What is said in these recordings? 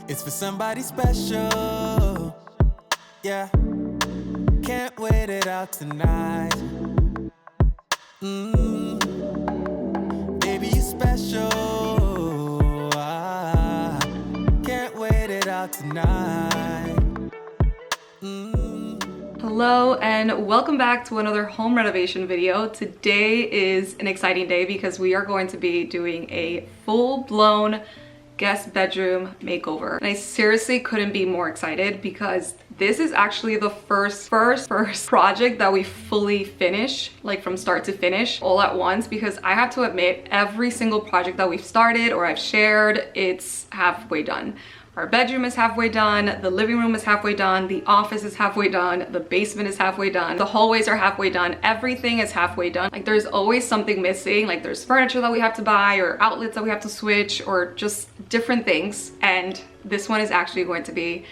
It's for somebody special. Yeah. Can't wait it out tonight. Baby, you special. Can't wait it out tonight. Hello and welcome back to another home renovation video. Today is an exciting day because we are going to be doing a full-blown guest bedroom makeover. And I seriously couldn't be more excited because this is actually the first project that we fully finish, like from start to finish all at once, because I have to admit every single project that we've started or I've shared, it's halfway done. Our bedroom is halfway done, the living room is halfway done, the office is halfway done, the basement is halfway done, the hallways are halfway done, everything is halfway done. Like there's always something missing, like there's furniture that we have to buy or outlets that we have to switch or just different things. And this one is actually going to be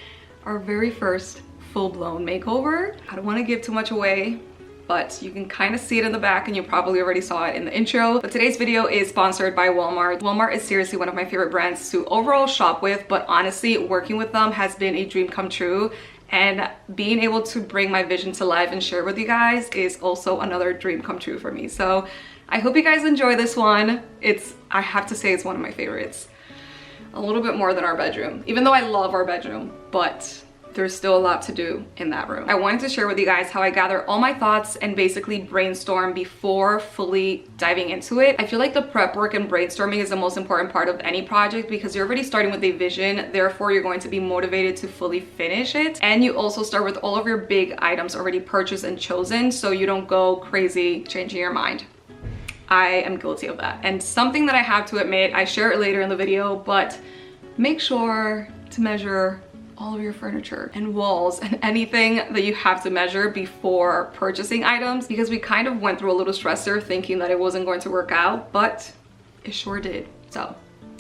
our very first full-blown makeover. I don't want to give too much away, but you can kind of see it in the back and you probably already saw it in the intro. But today's video is sponsored by Walmart. Walmart is seriously one of my favorite brands to overall shop with, but honestly, working with them has been a dream come true. And being able to bring my vision to life and share with you guys is also another dream come true for me. So I hope you guys enjoy this one. I have to say it's one of my favorites. A little bit more than our bedroom, even though I love our bedroom, but there's still a lot to do in that room. I wanted to share with you guys how I gather all my thoughts and basically brainstorm before fully diving into it. I feel like the prep work and brainstorming is the most important part of any project because you're already starting with a vision, therefore you're going to be motivated to fully finish it. And you also start with all of your big items already purchased and chosen so you don't go crazy changing your mind. I am guilty of that. And something that I have to admit, I share it later in the video, but make sure to measure all of your furniture and walls and anything that you have to measure before purchasing items, because we kind of went through a little stressor thinking that it wasn't going to work out, but it sure did. So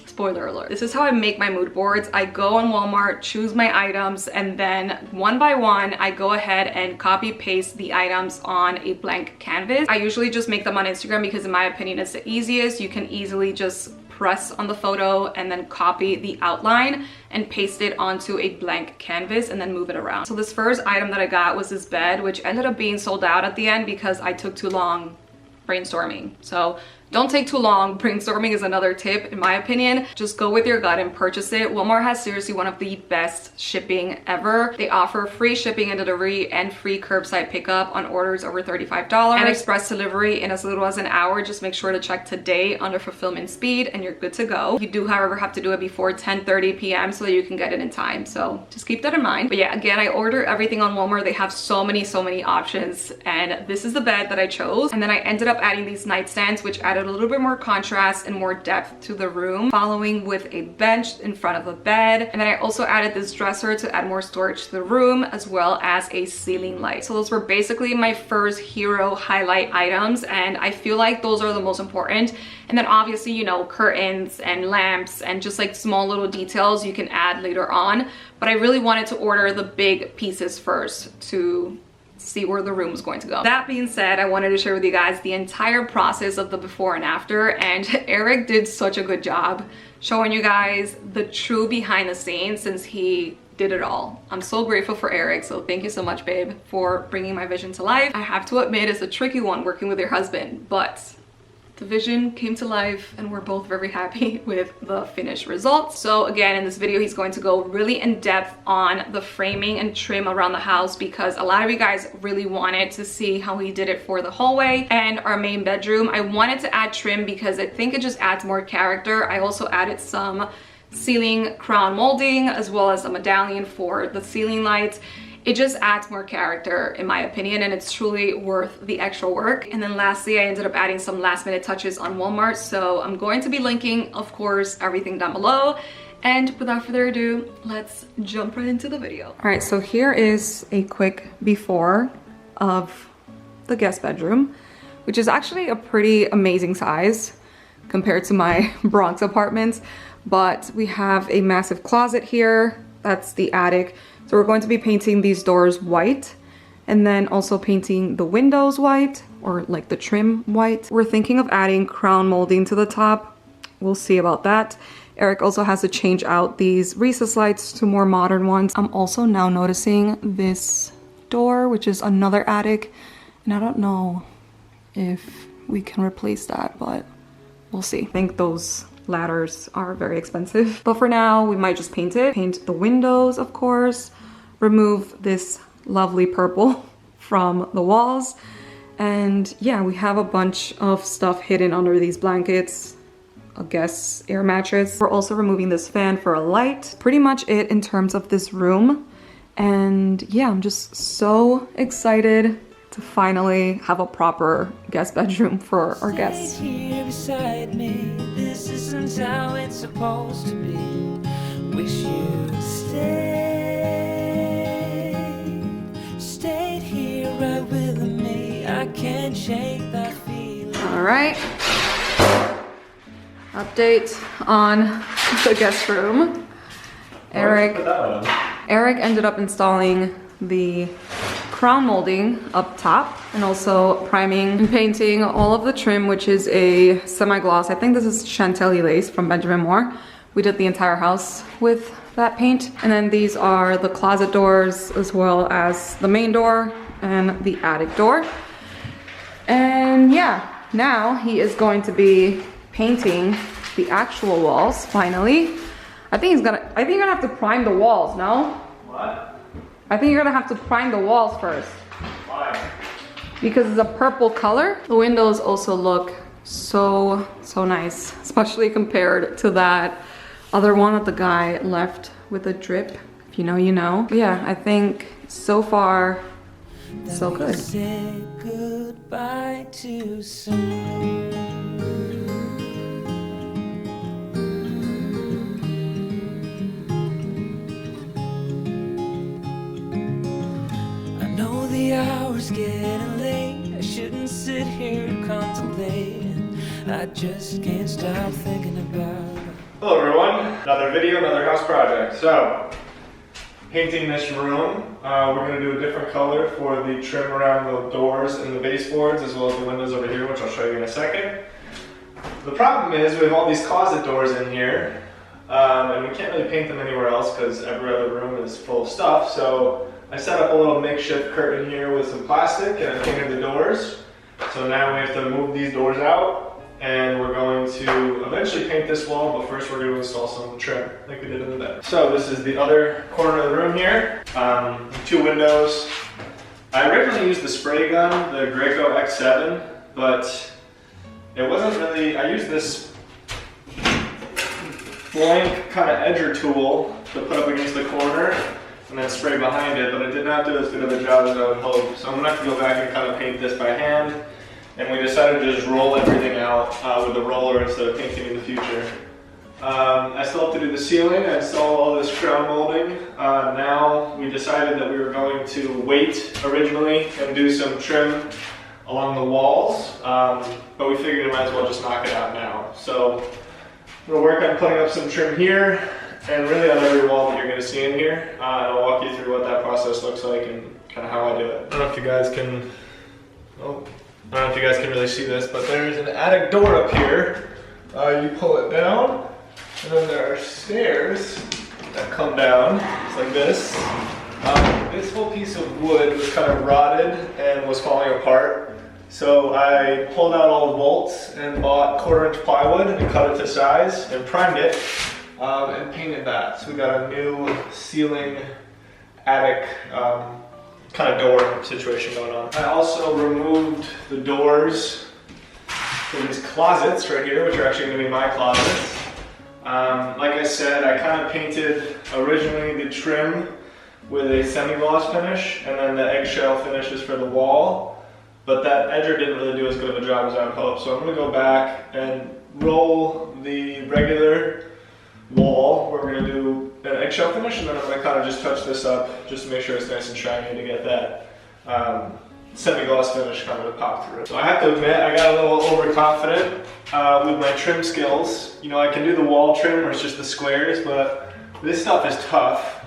spoiler alert. This is how I make my mood boards. I go on Walmart, choose my items, and then one by one, I go ahead and copy paste the items on a blank canvas. I usually just make them on Instagram because in my opinion, it's the easiest. You can easily just press on the photo and then copy the outline and paste it onto a blank canvas and then move it around. So this first item that I got was this bed, which ended up being sold out at the end because I took too long brainstorming. So don't take too long. Brainstorming is another tip in my opinion. Just go with your gut and purchase it. Walmart has seriously one of the best shipping ever. They offer free shipping and delivery and free curbside pickup on orders over $35 and express delivery in as little as an hour. Just make sure to check today under fulfillment speed and you're good to go. You do however have to do it before 10:30 p.m. so that you can get it in time. So just keep that in mind. But yeah, again, I order everything on Walmart. They have so many options, and this is the bed that I chose. And then I ended up adding these nightstands, which added a little bit more contrast and more depth to the room, following with a bench in front of the bed. And then I also added this dresser to add more storage to the room, as well as a ceiling light. So those were basically my first hero highlight items, and I feel like those are the most important. And then obviously, you know, curtains and lamps and just like small little details you can add later on. But I really wanted to order the big pieces first to see where the room was going to go. That being said, I wanted to share with you guys the entire process of the before and after, and Eric did such a good job showing you guys the true behind the scenes since he did it all. I'm so grateful for Eric, so thank you so much, babe, for bringing my vision to life. I have to admit, it's a tricky one working with your husband, but the vision came to life and we're both very happy with the finished results. So again, in this video, he's going to go really in depth on the framing and trim around the house because a lot of you guys really wanted to see how he did it for the hallway and our main bedroom. I wanted to add trim because I think it just adds more character. I also added some ceiling crown molding as well as a medallion for the ceiling lights. It just adds more character in my opinion, and it's truly worth the extra work. And then lastly, I ended up adding some last minute touches on Walmart. So I'm going to be linking, of course, everything down below. And without further ado, let's jump right into the video. All right, so here is a quick before of the guest bedroom, which is actually a pretty amazing size compared to my Bronx apartments. But we have a massive closet here. That's the attic. So we're going to be painting these doors white and then also painting the windows white, or like the trim white. We're thinking of adding crown molding to the top. We'll see about that. Eric also has to change out these recess lights to more modern ones. I'm also now noticing this door, which is another attic, and I don't know if we can replace that, but we'll see. I think those ladders are very expensive, but for now we might just paint it. Paint the windows, of course, remove this lovely purple from the walls, and yeah, we have a bunch of stuff hidden under these blankets, a guest air mattress. We're also removing this fan for a light. Pretty much it in terms of this room, and yeah, I'm just so excited to finally have a proper guest bedroom for our guests. Here beside me, this isn't how it's supposed to be. Wish you stayed here right with me. I can't shake that feeling. All right. Update on the guest room. Eric ended up installing the crown molding up top and also priming and painting all of the trim, which is a semi-gloss. I think this is Chantilly lace from Benjamin Moore. We did the entire house with that paint. And then these are the closet doors as well as the main door and the attic door. And yeah, now he is going to be painting the actual walls finally. I think you're gonna have to prime the walls, no? What? I think you're gonna have to prime the walls first. Why? Because it's a purple color. The windows also look so nice, especially compared to that other one that the guy left with a drip. If you know, you know. But yeah, I think so far, so good. Say goodbye too soon. The hour's getting late. I shouldn't sit here to contemplate. I just can't stop thinking about it. Hello everyone, another video, another house project. So, painting this room, we're going to do a different color for the trim around the doors and the baseboards, as well as the windows over here, which I'll show you in a second. The problem is we have all these closet doors in here, and we can't really paint them anywhere else because every other room is full of stuff. So I set up a little makeshift curtain here with some plastic and I painted the doors. So now we have to move these doors out and we're going to eventually paint this wall, but first we're going to install some trim like we did in the bed. So this is the other corner of the room here. 2 windows. I originally used the spray gun, the Graco X7, but it wasn't really, I used this blank kind of edger tool to put up against the corner and then spray behind it, but it did not do as good of a job as I would hope. So I'm gonna have to go back and kind of paint this by hand. And we decided to just roll everything out with the roller instead of painting in the future. I still have to do the ceiling. I installed all this crown molding. Now we decided that we were going to wait originally and do some trim along the walls, but we figured we might as well just knock it out now. So we'll work on putting up some trim here and really on every wall that you're going to see in here. And I'll walk you through what that process looks like and kind of how I do it. I don't know if you guys can, I don't know if you guys can really see this, but there's an attic door up here. You pull it down, and then there are stairs that come down, just like this. This whole piece of wood was kind of rotted and was falling apart. So I pulled out all the bolts and bought 1/4-inch plywood and cut it to size and primed it and painted that. So we got a new ceiling attic kind of door situation going on. I also removed the doors for these closets right here, which are actually going to be my closets. Like I said, I kind of painted originally the trim with a semi-gloss finish, and then the eggshell finishes for the wall. But that edger didn't really do as good of a job as I would hope. So I'm going to go back and roll the regular wall. We're going to do an eggshell finish, and then I'm going to kind of just touch this up just to make sure it's nice and shiny to get that semi-gloss finish kind of to pop through. So I have to admit, I got a little overconfident with my trim skills. You know, I can do the wall trim where it's just the squares, but this stuff is tough.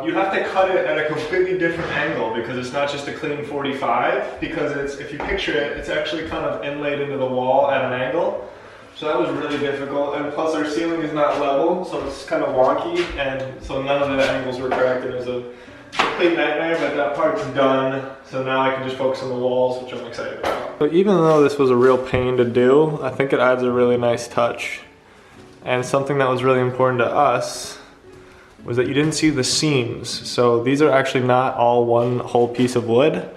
You have to cut it at a completely different angle because it's not just a clean 45, because it's, if you picture it, it's actually kind of inlaid into the wall at an angle. So that was really difficult, and plus our ceiling is not level, so it's kind of wonky, and so none of the angles were correct. It was a complete nightmare, but that part's done, so now I can just focus on the walls, which I'm excited about. So even though this was a real pain to do, I think it adds a really nice touch. And something that was really important to us was that you didn't see the seams. So these are actually not all one whole piece of wood.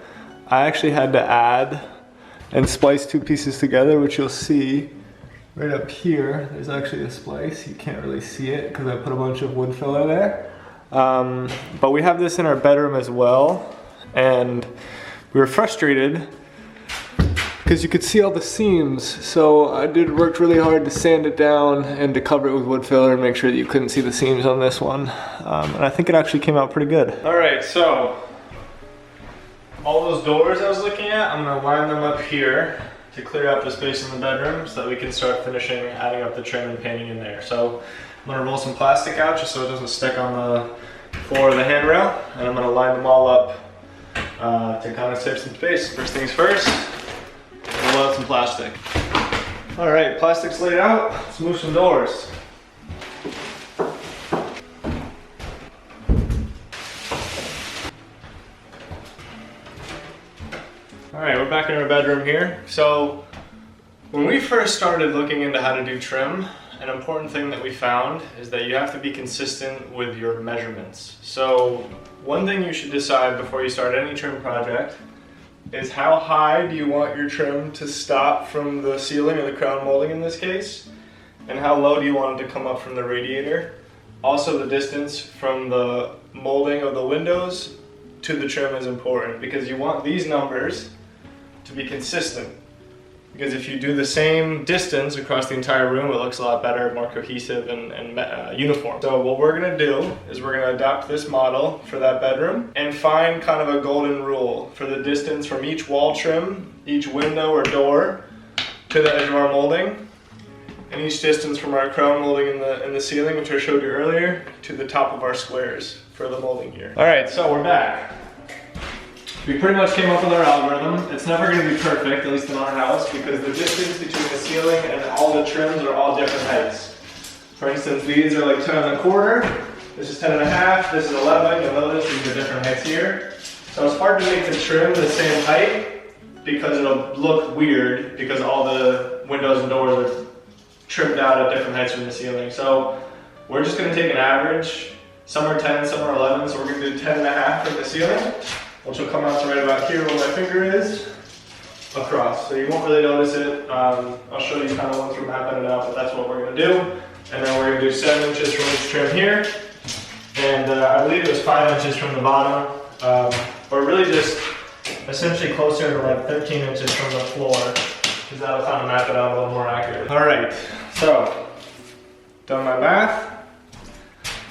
I actually had to add and splice two pieces together, which you'll see right up here. There's actually a splice. You can't really see it because I put a bunch of wood filler there. But we have this in our bedroom as well. And we were frustrated because you could see all the seams. So I worked really hard to sand it down and to cover it with wood filler and make sure that you couldn't see the seams on this one. And I think it actually came out pretty good. All right, so all those doors I was looking at, I'm gonna line them up here to clear out the space in the bedroom so that we can start finishing adding up the trim and painting in there. So I'm gonna roll some plastic out just so it doesn't stick on the floor of the handrail, and I'm gonna line them all up to kind of save some space. First things first, roll out some plastic. All right, plastic's laid out, let's move some doors. All right, we're back in our bedroom here. So when we first started looking into how to do trim, an important thing that we found is that you have to be consistent with your measurements. So one thing you should decide before you start any trim project is how high do you want your trim to stop from the ceiling or the crown molding in this case, and how low do you want it to come up from the radiator. Also, the distance from the molding of the windows to the trim is important because you want these numbers to be consistent. Because if you do the same distance across the entire room, it looks a lot better, more cohesive and uniform. So what we're gonna do is we're gonna adopt this model for that bedroom and find kind of a golden rule for the distance from each wall trim, each window or door to the edge of our molding, and each distance from our crown molding in the ceiling, which I showed you earlier, to the top of our squares for the molding here. All right, so we're back. We pretty much came up with our algorithm. It's never going to be perfect, at least in our house, because the distance between the ceiling and all the trims are all different heights. For instance, these are like 10.25, this is 10.5, this is 11, you'll notice these are different heights here. So it's hard to make the trim the same height because it'll look weird because all the windows and doors are trimmed out at different heights from the ceiling. So we're just going to take an average. Some are 10, some are 11, so we're going to do 10.5 from the ceiling, which will come out to right about here where my finger is, across. So you won't really notice it. I'll show you kind of once we're mapping it out, but that's what we're going to do. And then we're going to do 7 inches from each trim here. And I believe it was 5 inches from the bottom, or really just essentially closer to like 13 inches from the floor, because that'll kind of map it out a little more accurately. All right, so done my math.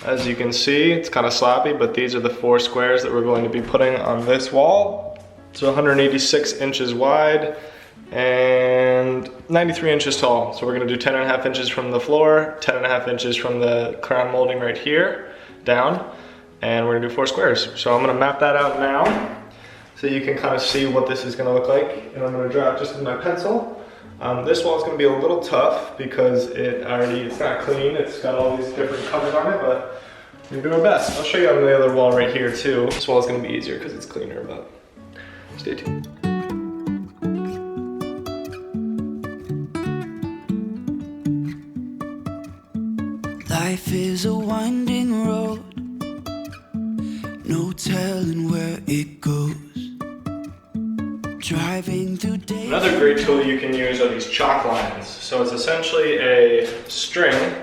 As you can see, it's kind of sloppy, but these are the 4 squares that we're going to be putting on this wall. It's 186 inches wide and 93 inches tall. So we're going to do 10.5 inches from the floor, 10.5 inches from the crown molding right here down, and we're going to do 4 squares. So I'm going to map that out now so you can kind of see what this is going to look like, and I'm going to draw it just with my pencil. This wall is going to be a little tough because it's not clean. It's got all these different covers on it, but we're doing our best. I'll show you on the other wall right here too. This wall is going to be easier because it's cleaner, but stay tuned. Life is a winding road, no telling where it goes. Driving through days. Another great tool you can use are these chalk lines. So it's essentially a string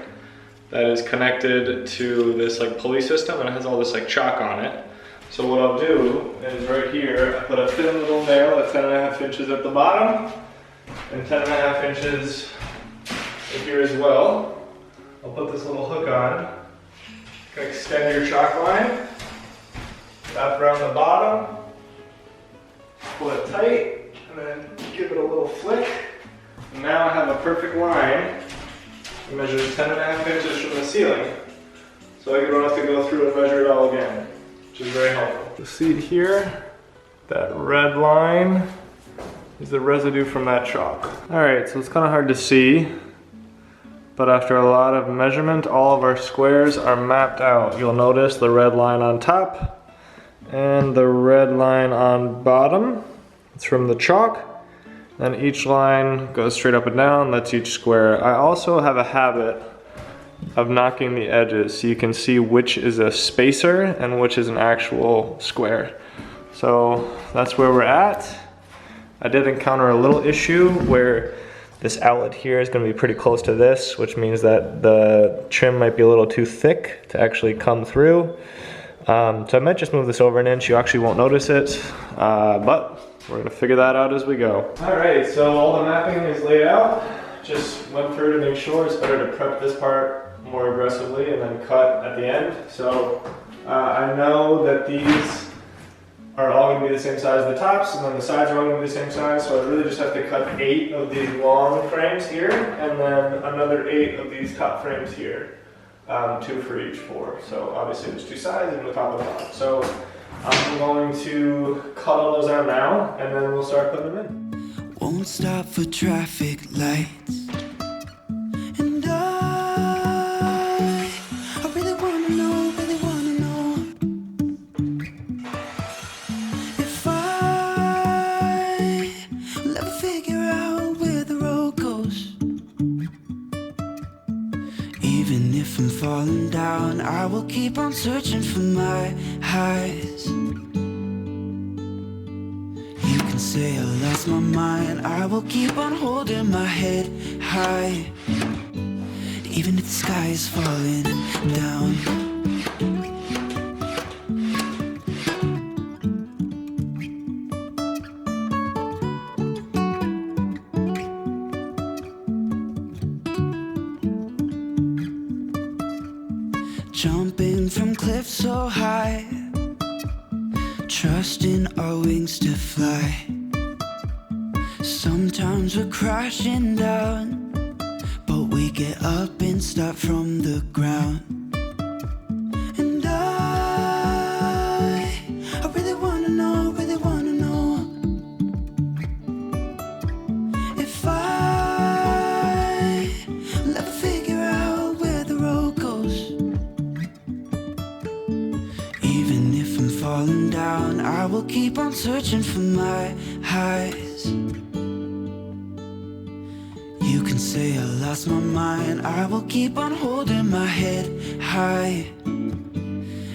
that is connected to this like pulley system, and it has all this like chalk on it. So what I'll do is right here, I put a thin little nail at 10.5 inches at the bottom and 10.5 inches in here as well. I'll put this little hook on. You can extend your chalk line, wrap around the bottom, pull it tight, and then give it a little flick. And now I have a perfect line. I measured 10.5 inches from the ceiling, so I don't have to go through and measure it all again, which is very helpful. You see here, that red line is the residue from that chalk. All right, so it's kind of hard to see, but after a lot of measurement, all of our squares are mapped out. You'll notice the red line on top and the red line on bottom. It's from the chalk. Then each line goes straight up and down, that's each square. I also have a habit of knocking the edges so you can see which is a spacer and which is an actual square. So that's where we're at. I did encounter a little issue where this outlet here is going to be pretty close to this, which means that the trim might be a little too thick to actually come through. So I might just move this over an inch. You actually won't notice it, but we're gonna figure that out as we go. All right, so all the mapping is laid out. Just went through to make sure it's better to prep this part more aggressively and then cut at the end. So I know that these are all gonna be the same size, the tops, and then the sides are all gonna be the same size. So I really just have to cut 8 of these long frames here, and then another 8 of these top frames here. 2 for each 4. So obviously there's 2 sides and the top and bottom. So I'm going to cut all those out now, and then we'll start putting them in. Won't stop for traffic lights. And I really wanna know if I'll ever figure out where the road goes. Even if I'm falling down, I will keep on searching for my highs. You can say I lost my mind, I will keep on holding my head high. Even if the sky is falling down. Jumping from cliffs so high, trusting our wings to fly. Sometimes we're crashing down, but we get up and start from the ground. And I really wanna know if I'll ever figure out where the road goes. Even if I'm falling down, I will keep on searching for my highs. You can say I lost my mind, I will keep on holding my head high.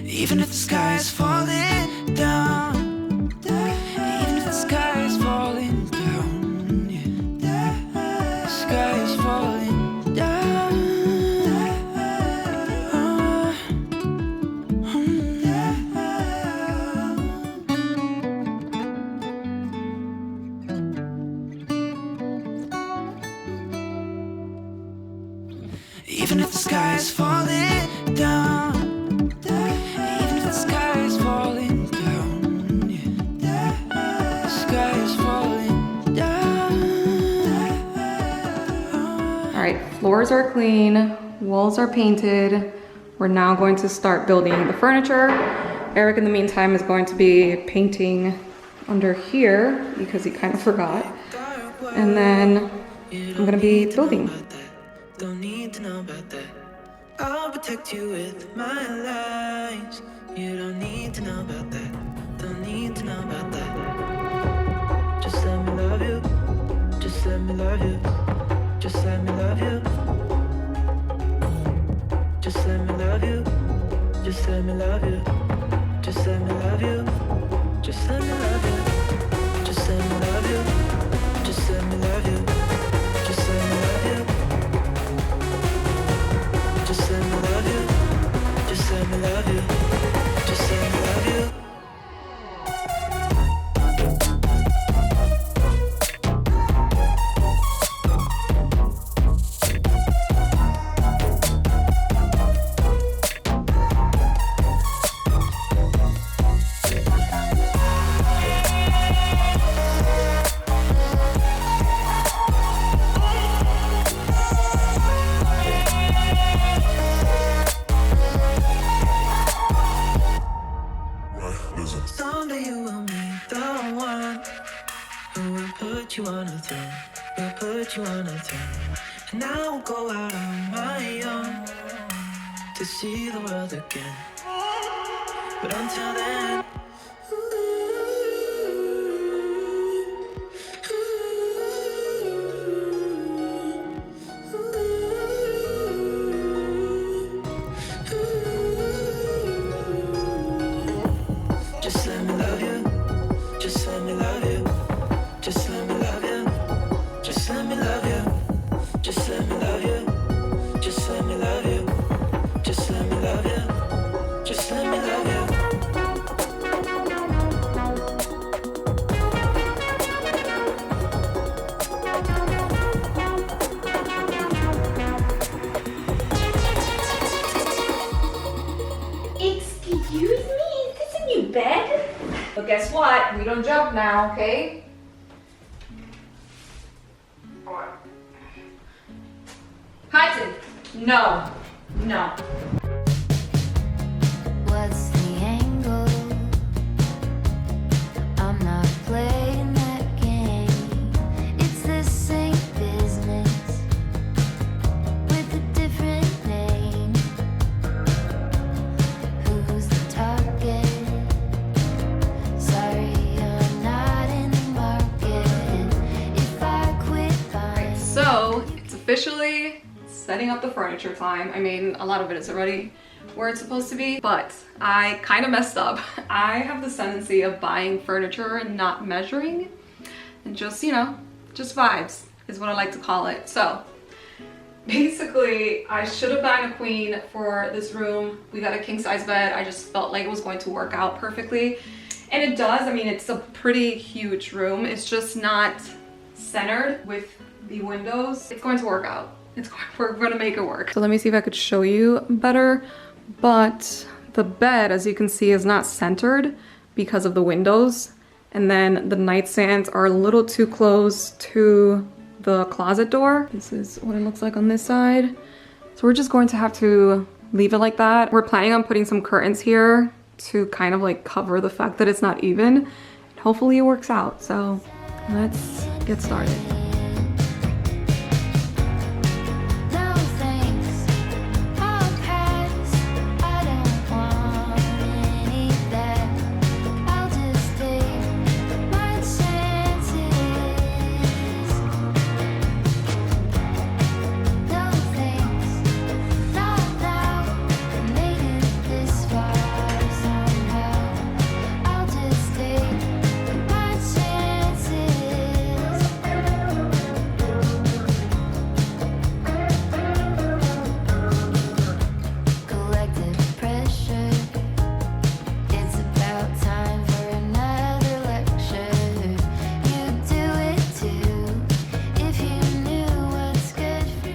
Even if the sky is falling down, even if the sky is falling down, yeah. The sky is falling down. Even if the sky is falling down, even if the sky is falling down, yeah. The sky is falling down. All right, floors are clean, walls are painted. We're now going to start building the furniture. Eric, in the meantime, is going to be painting under here because he kind of forgot. And then I'm gonna be building. Don't need to know about that. I'll protect you with my lies. You don't need to know about that. Don't need to know about that. Just let me love you. Just let me love you. Just let me love you. Just let me love you. Just let me love you. Just let me love you. Just let me love you. Just let me love you. Just let me love you. Just let me love you. Just let me love you. Just let me love you. Just let me love you. see the world again. But until then, just let me love you. Just let me love you. Just let me love you. Just let me love you. Just let me love you. Just let me love you. Just let me love you. Just let me love you. Excuse me, is this a new bed? But guess what? We don't jump now, okay? Hudson, no, no. What's the angle? I'm not playing that game. It's the same business with a different name. Who's the target? Sorry, I'm not in the market. If I quit buying. So it's officially setting up the furniture time. I mean, a lot of it is already where it's supposed to be, but I kind of messed up. I have this tendency of buying furniture and not measuring, and just, you know, just vibes is what I like to call it. So basically, I should have gotten a queen for this room. We got a king size bed. I just felt like it was going to work out perfectly, and it does. I mean, it's a pretty huge room. It's just not centered with the windows. It's going to work out. We're gonna make it work. So let me see if I could show you better. But the bed, as you can see, is not centered because of the windows. And then the nightstands are a little too close to the closet door. This is what it looks like on this side. So we're just going to have to leave it like that. We're planning on putting some curtains here to kind of like cover the fact that it's not even. And hopefully it works out. So let's get started.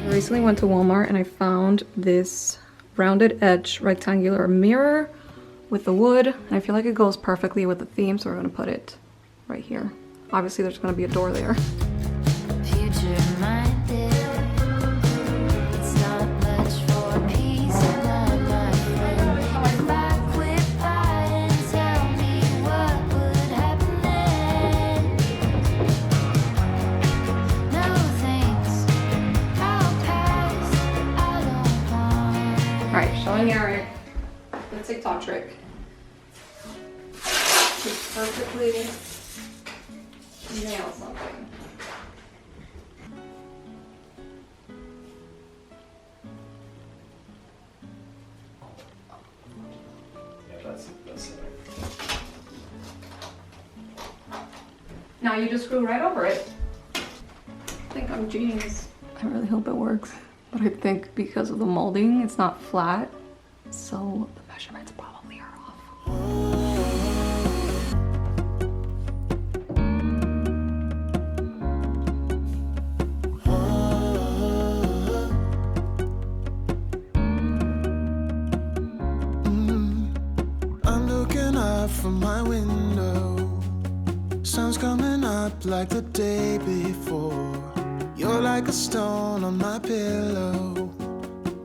Recently went to Walmart and I found this rounded edge rectangular mirror with the wood, and I feel like it goes perfectly with the theme, so we're gonna put it right here. Obviously there's gonna be a door there. Alright, showing Eric the TikTok trick. To perfectly nail something. Yeah, that's it. Now you just screw right over it. I think I'm genius. I really hope it works. But I think because of the molding, it's not flat. So the measurements probably are off. I'm looking up from my window. Sun's coming up like the day before. You're like a stone on my pillow.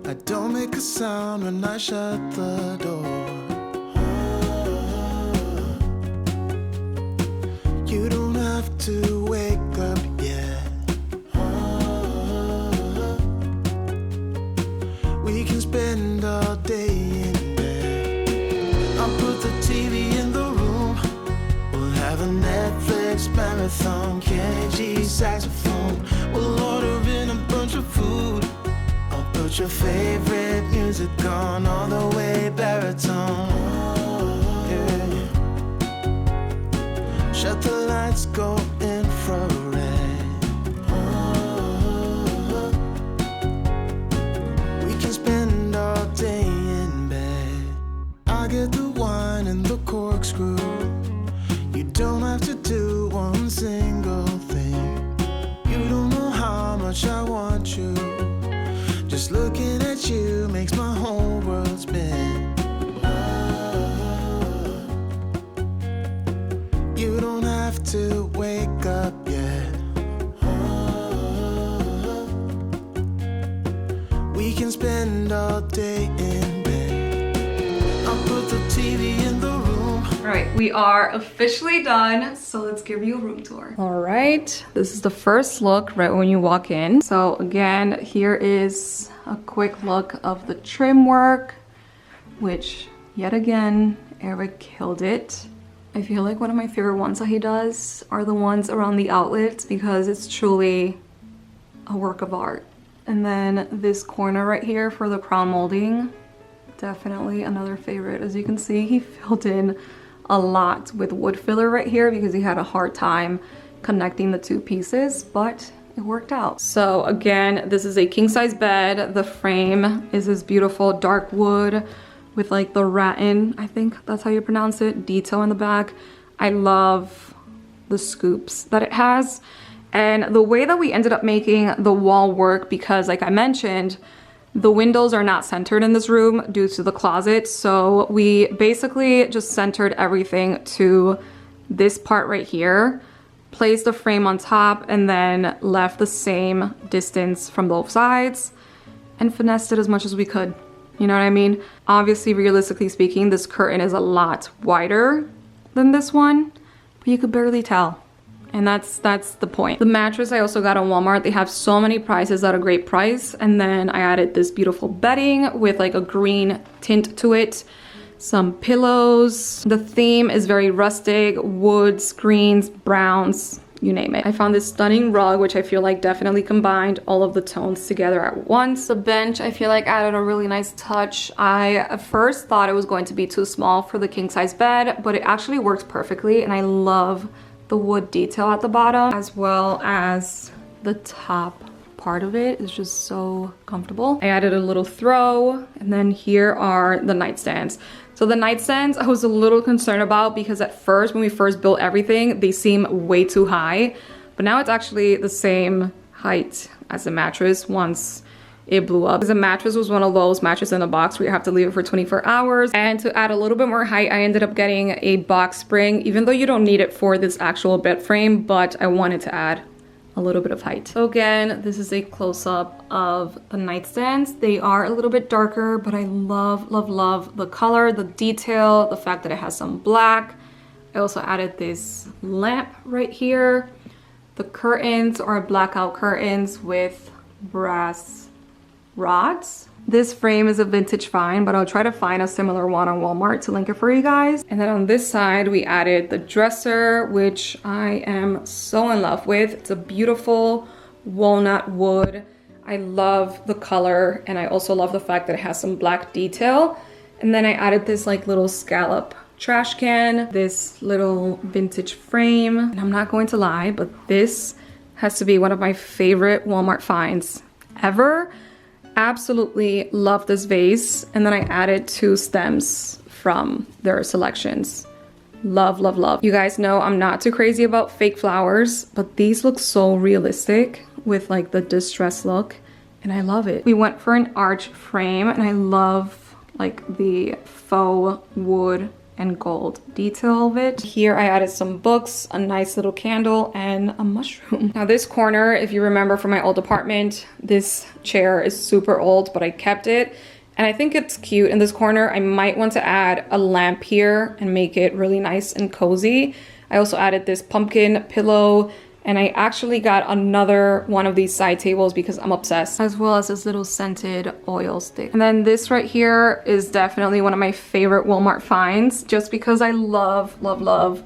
I don't make a sound when I shut the door. You don't have to wake up yet. We can spend all day I'll put the TV in the room. We'll have a Netflix marathon, Kenny G saxophone. We'll order in a bunch of food. I'll put your favorite music on all the way baritone. Yeah. Shut the lights, go infrared. We can spend all day in bed. I get the wine and the corkscrew. You don't have to do one single thing. You don't know how much I want you. Just looking at you makes my whole world spin. You don't have to wake up yet. We can spend all day in bed. I'll put the TV in the room. All right, we are officially done, so let's give you a room tour. All right, this is the first look right when you walk in. So again, here is a quick look of the trim work, which yet again, Eric killed it. I feel like one of my favorite ones that he does are the ones around the outlets because it's truly a work of art. And then this corner right here for the crown molding, definitely another favorite. As you can see, he filled in a lot with wood filler right here because he had a hard time connecting the two pieces, but it worked out. So again, this is a king size bed. The frame is this beautiful dark wood with like the rattan, I think that's how you pronounce it, detail in the back. I love the scoops that it has. And the way that we ended up making the wall work, because like I mentioned, the windows are not centered in this room due to the closet. So we basically just centered everything to this part right here, placed the frame on top, and then left the same distance from both sides and finessed it as much as we could. You know what I mean? Obviously, realistically speaking, this curtain is a lot wider than this one, but you could barely tell. And that's the point. The mattress I also got on Walmart. They have so many prices at a great price. And then I added this beautiful bedding with like a green tint to it. Some pillows. The theme is very rustic, woods, greens, browns, you name it. I found this stunning rug, which I feel like definitely combined all of the tones together at once. The bench, I feel like added a really nice touch. I at first thought it was going to be too small for the king size bed, but it actually works perfectly. And I love the wood detail at the bottom, as well as the top part of it is just so comfortable. I added a little throw, and then here are the nightstands. So the nightstands I was a little concerned about because at first, when we first built everything, they seem way too high, but now it's actually the same height as the mattress once it blew up. The mattress was one of those mattresses in a box where you have to leave it for 24 hours. And to add a little bit more height, I ended up getting a box spring, even though you don't need it for this actual bed frame, but I wanted to add a little bit of height. So again, this is a close-up of the nightstands. They are a little bit darker, but I love, love, love the color, the detail, the fact that it has some black. I also added this lamp right here. The curtains are blackout curtains with brass rods. This frame is a vintage find, but I'll try to find a similar one on Walmart to link it for you guys. And then on this side, we added the dresser, which I am so in love with. It's a beautiful walnut wood. I love the color, and I also love the fact that it has some black detail. And then I added this like little scallop trash can, this little vintage frame. And I'm not going to lie, but this has to be one of my favorite Walmart finds ever. Absolutely love this vase. And then I added 2 stems from their selections. Love, love, love. You guys know I'm not too crazy about fake flowers, but these look so realistic with like the distressed look, and I love it. We went for an arch frame, and I love like the faux wood and gold detail of it. Here I added some books, a nice little candle, and a mushroom. Now this corner, if you remember from my old apartment, this chair is super old, but I kept it. And I think it's cute in this corner. I might want to add a lamp here and make it really nice and cozy. I also added this pumpkin pillow And I actually got another one of these side tables because I'm obsessed, as well as this little scented oil stick. And then this right here is definitely one of my favorite Walmart finds, just because I love, love, love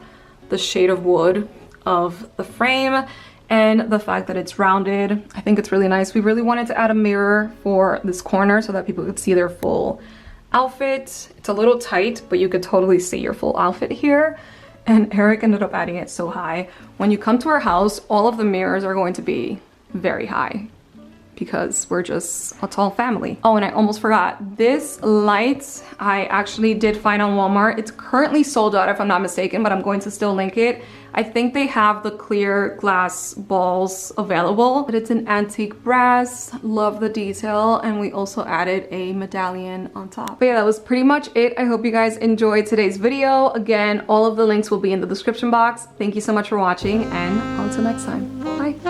the shade of wood of the frame and the fact that it's rounded. I think it's really nice. We really wanted to add a mirror for this corner so that people could see their full outfit. It's a little tight, but you could totally see your full outfit here. And Eric ended up adding it so high. When you come to our house, all of the mirrors are going to be very high because we're just a tall family. Oh, and I almost forgot. This light I actually did find on Walmart. It's currently sold out if I'm not mistaken, but I'm going to still link it. I think they have the clear glass balls available, but it's an antique brass. Love the detail. And we also added a medallion on top. But yeah, that was pretty much it. I hope you guys enjoyed today's video. Again, all of the links will be in the description box. Thank you so much for watching, and until next time, bye.